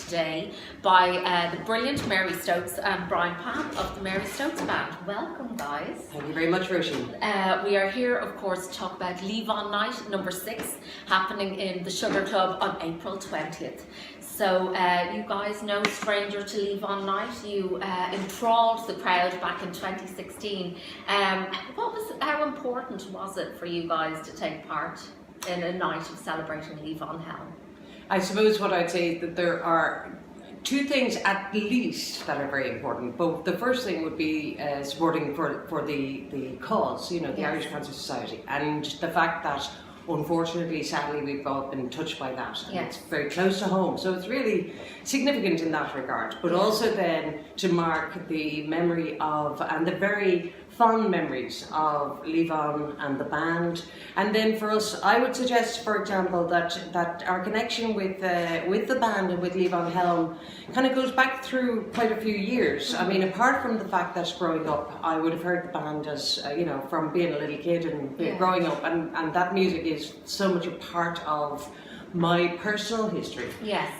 today by the brilliant Mary Stokes and Brian Palm of the Mary Stokes Band. Welcome, guys. Thank you very much, Roisin. We are here, of course, to talk about Levon Night, number 6, happening in the Sugar Club on April 20th. So you guys know stranger to Levon Night. You enthralled the crowd back in 2016. How important was it for you guys to take part in a night of celebrating Levon Helm? I suppose what I'd say is that there are two things at least that are very important. But the first thing would be supporting for the cause, you know, the Irish Cancer Society, and the fact that unfortunately, sadly, we've all been touched by that. And it's very close to home. So it's really significant in that regard. But also then to mark the memory of, and the very fond memories of Levon and the band. And then for us, I would suggest, for example, that our connection with the band and with Levon Helm kind of goes back through quite a few years. I mean, apart from the fact that growing up, I would have heard the band as, you know, from being a little kid and growing up, and that music is so much a part of my personal history. Yes.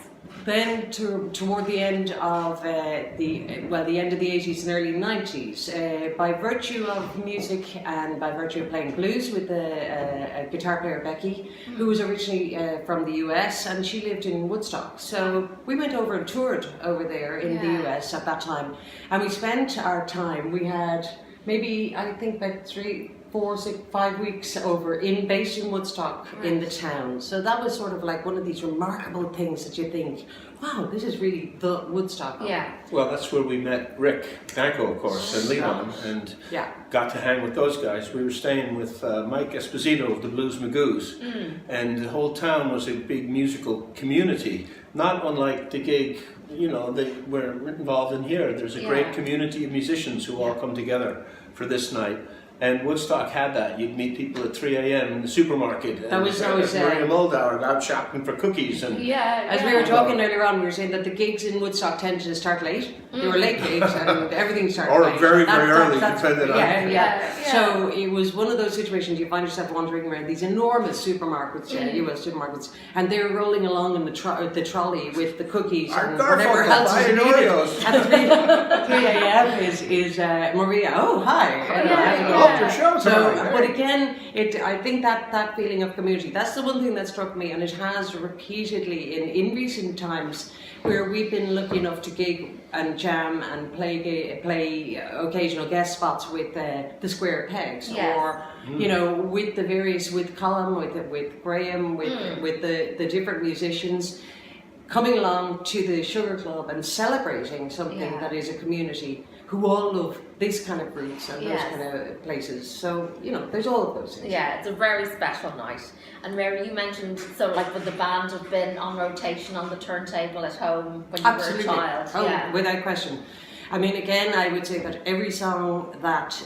Then toward the end of the end of the 80s and early 90s, by virtue of music and by virtue of playing blues with a guitar player, Becky, who was originally from the US, and she lived in Woodstock. So we went over and toured over there in the US at that time, and we spent our time, we had maybe, I think, about 3, 4, 6, 5 weeks over based in Woodstock in the town. So that was sort of like one of these remarkable things that you think, wow, this is really the Woodstock. Yeah. Well, that's where we met Rick Danko, of course, and Levon, and got to hang with those guys. We were staying with Mike Esposito of the Blues Magoos, and the whole town was a big musical community, not unlike the gig, you know, that we're involved in here. There's a great community of musicians who all come together for this night. And Woodstock had that. You'd meet people at 3 a.m. in the supermarket. That was Maria Muldaur out shopping for cookies. And as we were talking earlier on, we were saying that the gigs in Woodstock tended to start late. They were late gigs, and everything started late. Or very early, depending on. So it was one of those situations you find yourself wandering around these enormous supermarkets, US supermarkets, and they were rolling along in the trolley with the cookies and whatever else is needed. At 3 a.m. is Maria. Oh, hi. But again, I think that feeling of community, that's the one thing that struck me, and it has repeatedly in recent times, where we've been lucky enough to gig and jam and play occasional guest spots with the Square Pegs, or you know, with the various, with Colin, with Graham, with the different musicians, coming along to the Sugar Club and celebrating something that is a community who all love this kind of roots and those kind of places. So, you know, there's all of those things. Yeah, it's a very special night. And Mary, you mentioned, so like would the band have been on rotation on the turntable at home when you were a child? Oh, without question. I mean, again, I would say that every song that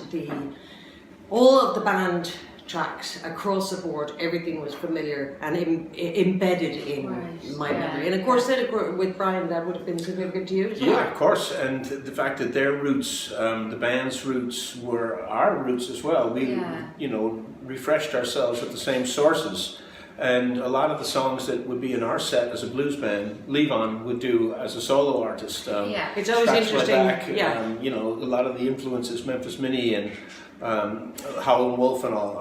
all of the band tracks across the board, everything was familiar and embedded in my memory. And of course, with Brian, that would have been significant to you as well. Yeah, of course. And the fact that their roots, the band's roots, were our roots as well. We, you know, refreshed ourselves with the same sources. And a lot of the songs that would be in our set as a blues band, Levon would do as a solo artist. It's always interesting. You know, a lot of the influences, Memphis Minnie and Howlin' Wolf and all,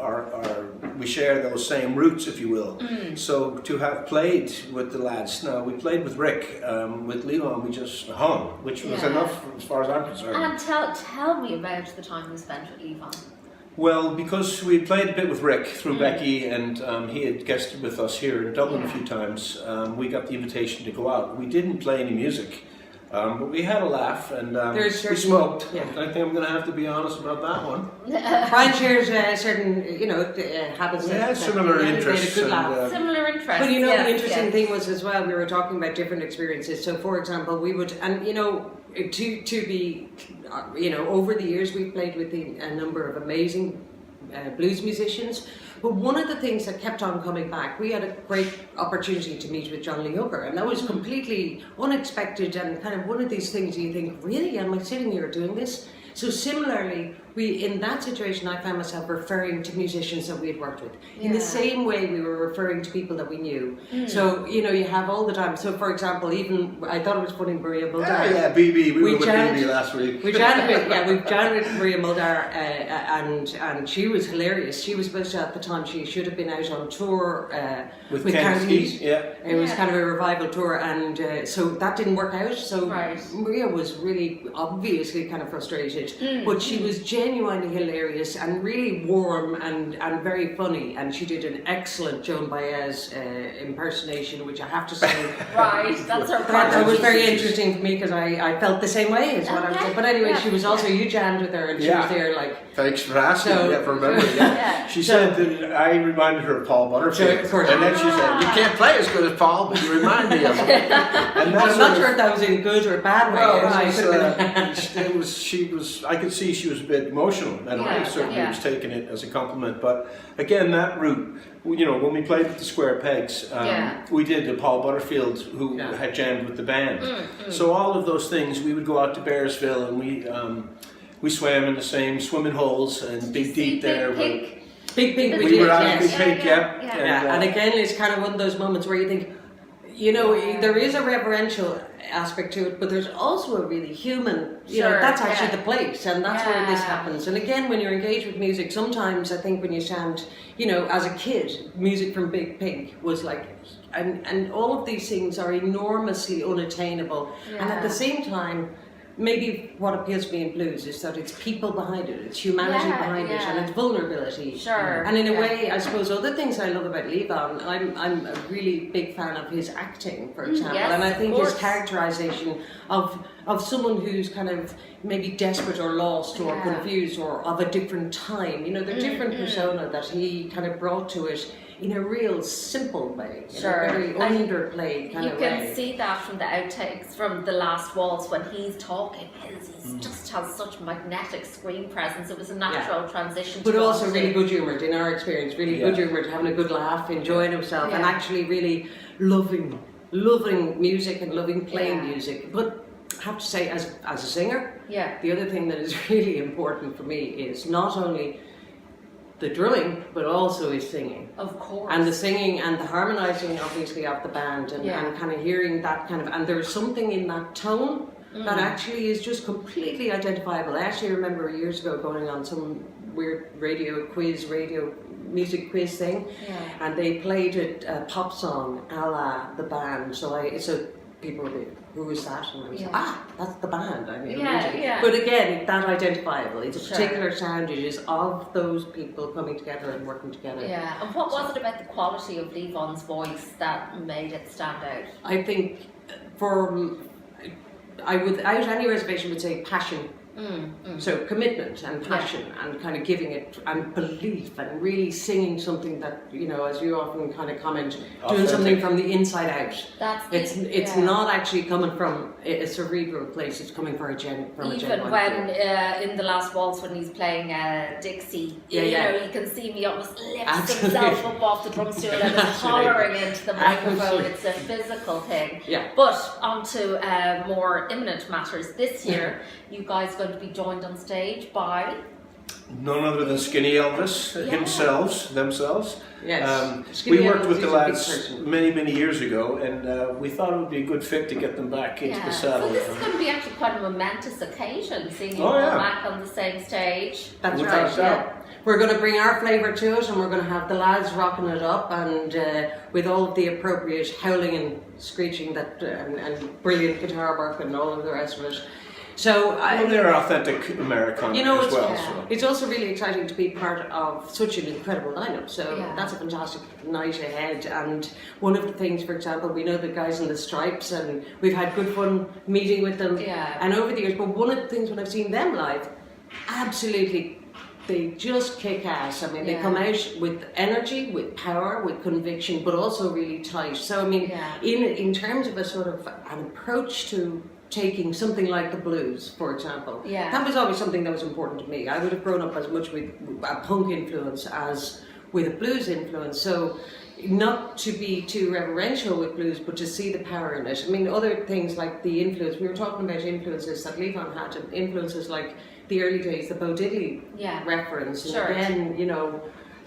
we share those same roots, if you will. So to have played with the lads, now we played with Rick, with Levon we just hung, which was enough as far as I'm concerned. And tell me about the time you spent with Levon. Well, because we played a bit with Rick through Becky, and he had guested with us here in Dublin a few times, we got the invitation to go out. We didn't play any music. But we had a laugh, and we smoked. I think I'm going to have to be honest about that one. Brian shares certain, you know, habits. Similar interests. Similar interests. But you know, the interesting thing was as well, we were talking about different experiences. So, for example, we would, and you know, to be, you know, over the years we've played with a number of amazing blues musicians. But one of the things that kept on coming back, we had a great opportunity to meet with John Lee Hooker, and that was completely unexpected and kind of one of these things you think, really, am I sitting here doing this? So similarly, in that situation, I found myself referring to musicians that we had worked with. In the same way we were referring to people that we knew. So, you know, you have all the time. So, for example, even, I thought it was funny, Maria Muldar. Yeah, BB, we were with BB last week. We jammed with Maria Muldar, and she was hilarious. She was supposed to, at the time, she should have been out on tour with Counties. It was kind of a revival tour, and so that didn't work out. So Maria was really obviously kind of frustrated, but she was genuinely hilarious and really warm and very funny, and she did an excellent Joan Baez impersonation, which I have to say, that's her. That was very interesting for me because I felt the same way as what I was saying. But anyway, she was also, you jammed with her, and she was there like. Thanks for asking. For remembering. She said that I reminded her of Paul Butterfield, and then she said, "You can't play as good as Paul, but you remind me of him." And I'm not sure if that was in a good or bad way. It was. She was. I could see she was a bit emotional, and I certainly was taking it as a compliment. But again, that route, you know, when we played with the Square Pegs, we did a Paul Butterfield who had jammed with the band. So all of those things, we would go out to Bearsville, and we swam in the same swimming holes and Big Deep there. Big Pink, we were at Big Pink, and again, it's kind of one of those moments where you think, you know, there is a reverential aspect to it, but there's also a really human, you know, that's actually the place, and that's where this happens. And again, when you're engaged with music, sometimes I think when you stand, you know, as a kid, music from Big Pink was like, and all of these things are enormously unattainable, and at the same time, maybe what appeals to me in blues is that it's people behind it, it's humanity behind it, and it's vulnerability. And in a way, I suppose, other things I love about Levon, I'm a really big fan of his acting, for example, and I think his characterization of someone who's kind of maybe desperate or lost or confused or of a different time, you know, the different persona that he kind of brought to it in a real simple way, in a very underplayed kind of way. You can see that from the outtakes from The Last Waltz when he's talking. He just has such magnetic screen presence. It was a natural transition. But also really good humoured, in our experience, really good humoured, having a good laugh, enjoying himself, and actually really loving music and loving playing music. But I have to say, as a singer, the other thing that is really important for me is not only the drumming, but also his singing. Of course. And the singing and the harmonising, obviously, of the band, and kind of hearing that kind of, and there's something in that tone that actually is just completely identifiable. I actually remember years ago going on some weird radio music quiz thing, and they played a pop song a la the band. So people would be, who is that? And I was like, that's the band. I mean, but again, that identifiable. It's a particular sound. It is of those people coming together and working together. Yeah. And what was it about the quality of Levon's voice that made it stand out? I think, I would, without any reservation, would say passion. So commitment and passion and kind of giving it and belief and really singing something that, you know, as you often kind of comment, doing something from the inside out. It's not actually coming from a cerebral place, it's coming from a genuine Even when in The Last Waltz when he's playing Dixie, you know, you can see me almost lifts himself up off the drum stool and is hollering into the microphone. It's a physical thing. But on to more imminent matters. This year, you guys are going to be joined on stage by none other than Skinny Elvis themselves. Yes. We worked with the lads many years ago, and we thought it would be a good fit to get them back into the saddle. So this is going to be actually quite a momentous occasion, seeing you all back on the same stage. That's right. We're going to bring our flavour to it, and we're going to have the lads rocking it up, and with all of the appropriate howling and screeching and brilliant guitar work and all of the rest of it. So they're authentic Americana as well. It's also really exciting to be part of such an incredible lineup. So that's a fantastic night ahead. And one of the things, for example, we know the guys in the Stripes, and we've had good fun meeting with them. And over the years, but one of the things when I've seen them live, absolutely, they just kick ass. I mean, they come out with energy, with power, with conviction, but also really tight. So I mean, in terms of a sort of an approach to taking something like the blues, for example. That was always something that was important to me. I would have grown up as much with a punk influence as with a blues influence. So not to be too reverential with blues, but to see the power in it. I mean, other things like the influence, we were talking about influences that Levon had, and influences like the early days, the Bo Diddley reference, and again, you know,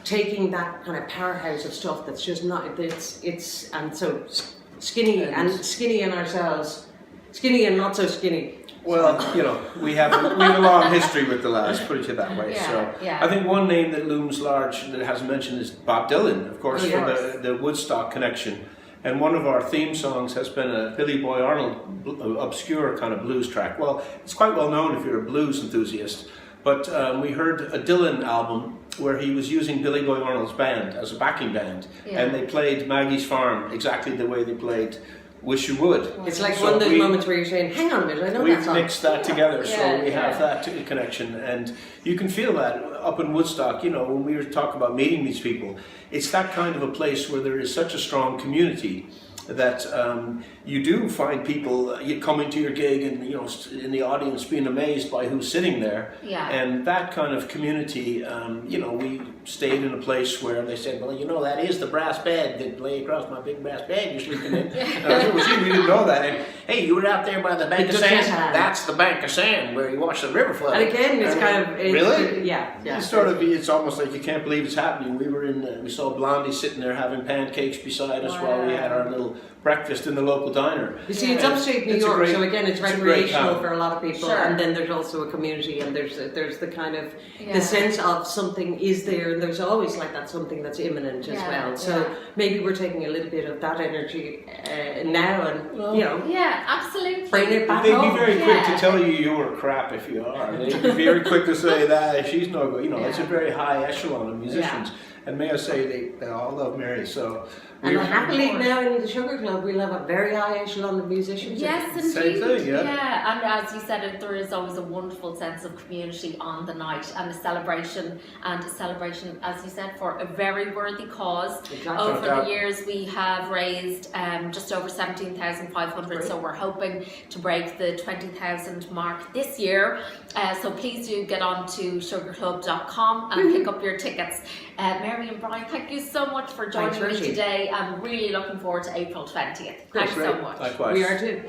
taking that kind of powerhouse of stuff that's just not, it's and so Skinny and ourselves, Skinny and not so skinny. Well, you know, we have a long history with the lads, put it that way. I think one name that looms large that hasn't mentioned is Bob Dylan, of course, for the Woodstock connection. And one of our theme songs has been a Billy Boy Arnold obscure kind of blues track. Well, it's quite well known if you're a blues enthusiast. But we heard a Dylan album where he was using Billy Boy Arnold's band as a backing band, and they played Maggie's Farm exactly the way they played Wish You Would. It's like one of those moments where you're saying, hang on a minute, I know that song. We've mixed that together, so we have that connection, and you can feel that up in Woodstock. You know, when we were talking about meeting these people, it's that kind of a place where there is such a strong community that you do find people coming to your gig and, you know, in the audience being amazed by who's sitting there. And that kind of community, you know, we stayed in a place where they said, well, you know, that is the brass bed that lay across my big brass bed you're sleeping in. And I said, well, gee, we didn't know that. And, hey, you were out there by the bank of sand. That's the bank of sand where you watch the river flow. And again, it's kind of... Really? Yeah. It's sort of, it's almost like you can't believe it's happening. We were in, we saw Blondie sitting there having pancakes beside us while we had our little breakfast in the local diner. You see, it's upstate New York, so again, it's recreational for a lot of people, and then there's also a community, and there's the kind of the sense of something is there, and there's always like that something that's imminent as well. So maybe we're taking a little bit of that energy now, and you know, absolutely, bring it back They'd home. be very quick to tell you you're crap if you are. They'd be very quick to say that she's no good. You know, it's a very high echelon of musicians. And may I say, they all love Mary, so... And happily now in the Sugar Club, we'll have a very high echelon of musicians. Yes, indeed. Same thing, and as you said, there is always a wonderful sense of community on the night, and a celebration, as you said, for a very worthy cause. Over the years, we have raised just over 17,500, so we're hoping to break the 20,000 mark this year. So please do get on to sugarclub.com and pick up your tickets. Mary and Brian, thank you so much for joining me today. I'm really looking forward to April 20th. Thanks so much. Likewise. We are too.